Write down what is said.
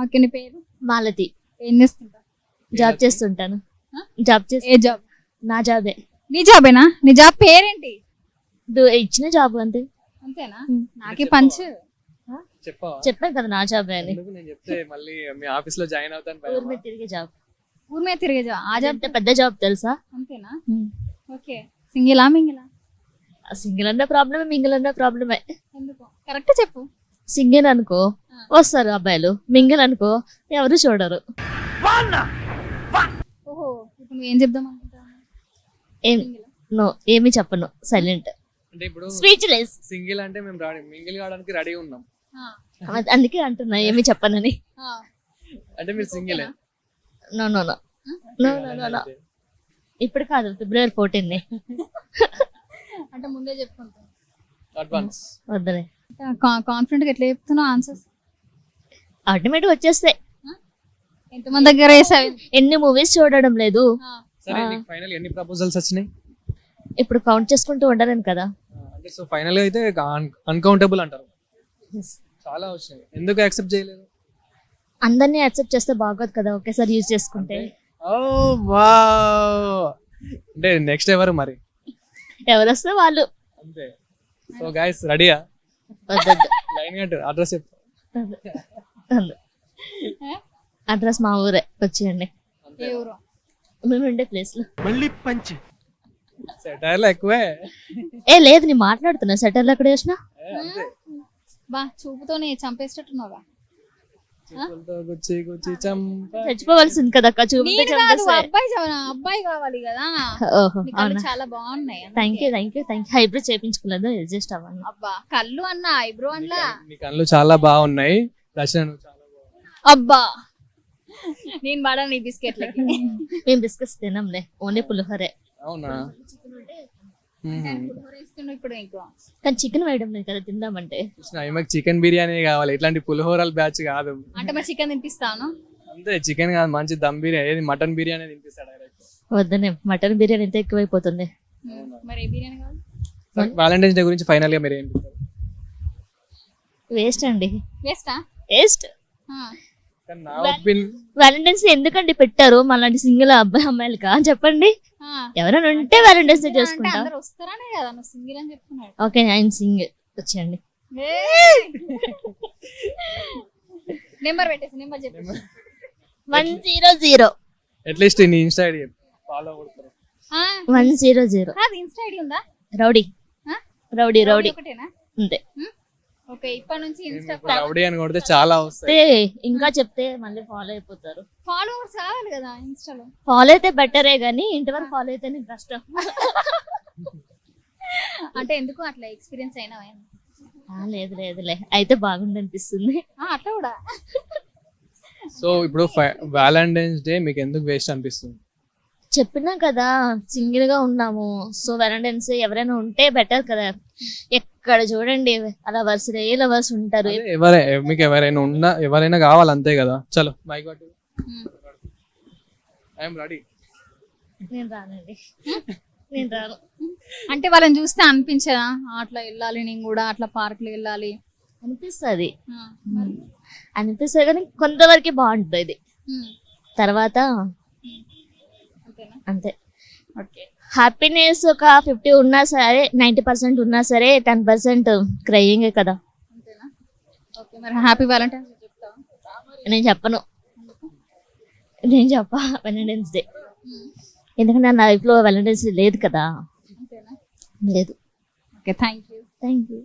Okay, నీ పేరు? మాలతి. ఏం చేస్తుంటా? జాబ్ చేస్తుంటాను. ఆ? జాబ్ చేసి ఏ జాబ్? నా జాబే. నీ జాబేనా? నీ జాబ్ పేరేంటి? ఇచ్చిన జాబ్ అంతే. అంతేనా? ఉం. నాకే పంచ్. చెప్పవా? చెప్పాను కదా నా జాబే అని. ఎందుకు నేను చెప్తే మళ్ళీ మీ ఆఫీస్ లో జాయిన్ అవుతాను ఊరి భయమా? మీద తిరిగే జాబ్. ఊరి మీద తిరిగే జాబ్. ఆ జాబ్ అంటే పెద్ద జాబ్ తెలుసా? అంతేనా? ఓకే. సింగిలా మింగిలా? సింగిల్ అన్న ప్రాబ్లమే, మింగిల్ అన్న ప్రాబ్లమే. ఎందుకు? కరెక్ట్ చెప్పు. సింగిల్ అనుకో వస్తారు అబ్బాయిలు, మింగిల్ అనుకో ఎవరు చూడరు. ఓహో, ఇప్పుడు నువ్వు ఏం చెప్దాం అనుకుంటావు? ఏం నో, ఏమి చెప్పను, సైలెంట్, అంటే ఇప్పుడు స్పీచ్లెస్. సింగిల్ అంటే మేము రెడీ, మింగిల్ కావడానికి రెడీ ఉన్నాం. అందుకే అంటున్నా ఏమి చెప్పనని. అంటే మీరు single no no no no no no no, ఇప్పుడు కాదు, February 14 అంటే ముందే చెప్పుకుంటాను. అడ్వాన్స్ వద్దనే. కాన్ఫిడెంట్ గా ఎట్లా చెప్తున్నావు ఆన్సర్స్? ఆటోమేటిక్ వచ్చేస్తాయి. ఎంతమంది దగ్గర వేసావు? ఎన్ని మూవీస్ చూడడం లేదు. సరే, నీకు ఫైనల్ ఎన్ని ప్రపోజల్స్ వచ్చినాయి? ఇప్పుడు కౌంట్ చేసుకుంటూ ఉండలేను కదా. అంటే సో ఫైనల్ అయితే అన్కౌంటబుల్ అంటారు. చాలా వచ్చినాయి, ఎందుకు యాక్సెప్ట్ చేయలేదు? అందరినీ యాక్సెప్ట్ చేస్తే బాగోదు కదా, ఒకేసారి యూజ్ చేసుకుంటే. ఓ వావ్, అంటే నెక్స్ట్ ఎవరు మరి? ఎవరు వస్తే వాళ్ళు. అంతే. సో గైస్ రెడీయా? వద్దొద్దు. లైన్ కట్టు, అడ్రస్ చెప్పు. అడ్రస్ మా ఊరే, వచ్చేయండి. ఏ ఊరు? మేము ఉండే ప్లేస్ లో. మళ్ళీ పంచ్ సెటైర్లు ఎక్కువే. లేదు, నేను మాట్లాడుతున్నా, సెటర్లు ఎక్కడ వేసినా. అంతే. బా చూపుతోనే చంపేసేటట్టున్నావా? చెప్పులతో గుచ్చి గుచ్చి చంప. చచ్చిపోవాల్సింది కదా అక్క, చూపితే నేను కాదు, చంపేస్తే. అబ్బాయి కావాలి కదా. ఓహో, నీ కళ్ళు అవునా. చాలా బాగున్నాయి. Thank you thank you thank you. Eyebrow చేయించుకోలేదు, అడ్జస్ట్ అవ్వండి. అబ్బా, కళ్ళు అన్న ఐబ్రో అన్నా. నీ కళ్ళు చాలా బాగున్నాయి రచన, నువ్వు చాలా బాగున్నాయి. అబ్బా, నేను పడా నీ బిస్కెట్లకి. మేము బిస్కెట్స్ తినంలే, ఓన్లీ పులిహోరే. అవునా? ఇప్పుడు ఇంకో కానీ చికెన్ వేయడం లేదు కదా తిందామంటే. ఈమెకు చికెన్ బిర్యానీ కావాలి, ఇట్లాంటి పులిహోరల్ బ్యాచ్ కాదు. అంటే మరి చికెన్ తినిపిస్తాను. అంతే, చికెన్ కాదు, మంచి దమ్ బిర్యానీ, ఏది మటన్ బిర్యానీ తినిపిస్తాడు డైరెక్ట్. వద్దనే, మటన్ బిర్యానీ ఎంత ఎక్కువైపోతుంది. మరి ఏ బిర్యానీ కావాలి? వాలంటైన్స్ డే గురించి ఫైనల్ గా మీరు ఏం చెప్తారు? వేస్ట్ అండి, వేస్టా? వేస్ట్. కానీ నా ఒపీనియన్, వ్యాలంటైన్స్ డే ఎందుకండి పెట్టారు మళ్ళీ సింగిల్ అబ్బాయి అమ్మాయిలుగా చెప్పండి. ఎవరైనా ఉంటే వ్యాలంటైన్స్ డే చేసుకుంటా. అందరూ వస్తారనే కదా నువ్వు సింగిల్ అని చెప్తున్నాడు. ఓకే, ఆయన సింగిల్, వచ్చేయండి. నెంబర్ పెట్టేసి, నెంబర్ చెప్పేసి. 100. అట్లీస్ట్ నీ ఇన్స్టా ఐడి ఫాలో అవుతారు. 100. కాదు, ఇన్స్టా ఐడి ఉందా? రౌడీ రౌడీ రౌడీ ఒకటేనా? అంతే. ఓకే, ఇప్పటి నుంచి ఇన్స్టా రౌడీ అని కొడితే చాలా వస్తాయి. ఇంకా చెప్తే మళ్ళీ ఫాలో అయిపోతారు. ఫాలోవర్స్ కావాలి కదా ఇన్స్టాలో. ఫాలో అయితే బెటరే గానీ ఇంటి వరకు ఫాలో అయితే నీకు కష్టం. అంటే ఎందుకు అట్లా ఎక్స్పీరియన్స్ అయినా? లేదు లేదులే, అయితే బాగుంది అనిపిస్తుంది. అట్లా కూడా. సో ఇప్పుడు వాలంటైన్స్ డే మీకు ఎందుకు వేస్ట్ అనిపిస్తుంది? చెప్పినా కదా, సింగిల్ గా ఉన్నాము, సో వ్యాలంటైన్స్ డే ఎవరైనా ఉంటే బెటర్ కదా. ఎక్కడ చూడండి అలా లవర్స్ ఉంటారు. అదే, మీకు ఎవరైనా ఉన్నా, ఎవరైనా కావాలి అంతే కదా. చలో మైక్ పట్టు. I'm ready. నేను రానండి, నేను రాను. అంటే వాళ్ళని చూస్తే అనిపించదా అట్లా వెళ్ళాలి, నేను కూడా అట్లా పార్క్ లో వెళ్ళాలి అనిపిస్తుంది. అనిపిస్తుంది కానీ కొంతవరకు బాగుంటుంది ఇది, తర్వాత అంతే. హ్యాపీనెస్ ఒక 50 ఉన్నా సరే, 90% ఉన్నా సరే, 10% క్రయింగే కదా. ఓకే, మరి హ్యాపీ వ్యాలంటైన్స్ డే చెప్తావా? నేను చెప్పను, నేను చెప్పా వ్యాలంటైన్స్ డే, ఎందుకంటే నా లైఫ్ లో వ్యాలంటైన్స్ డే లేదు కదా. లేదు. Okay, thank you.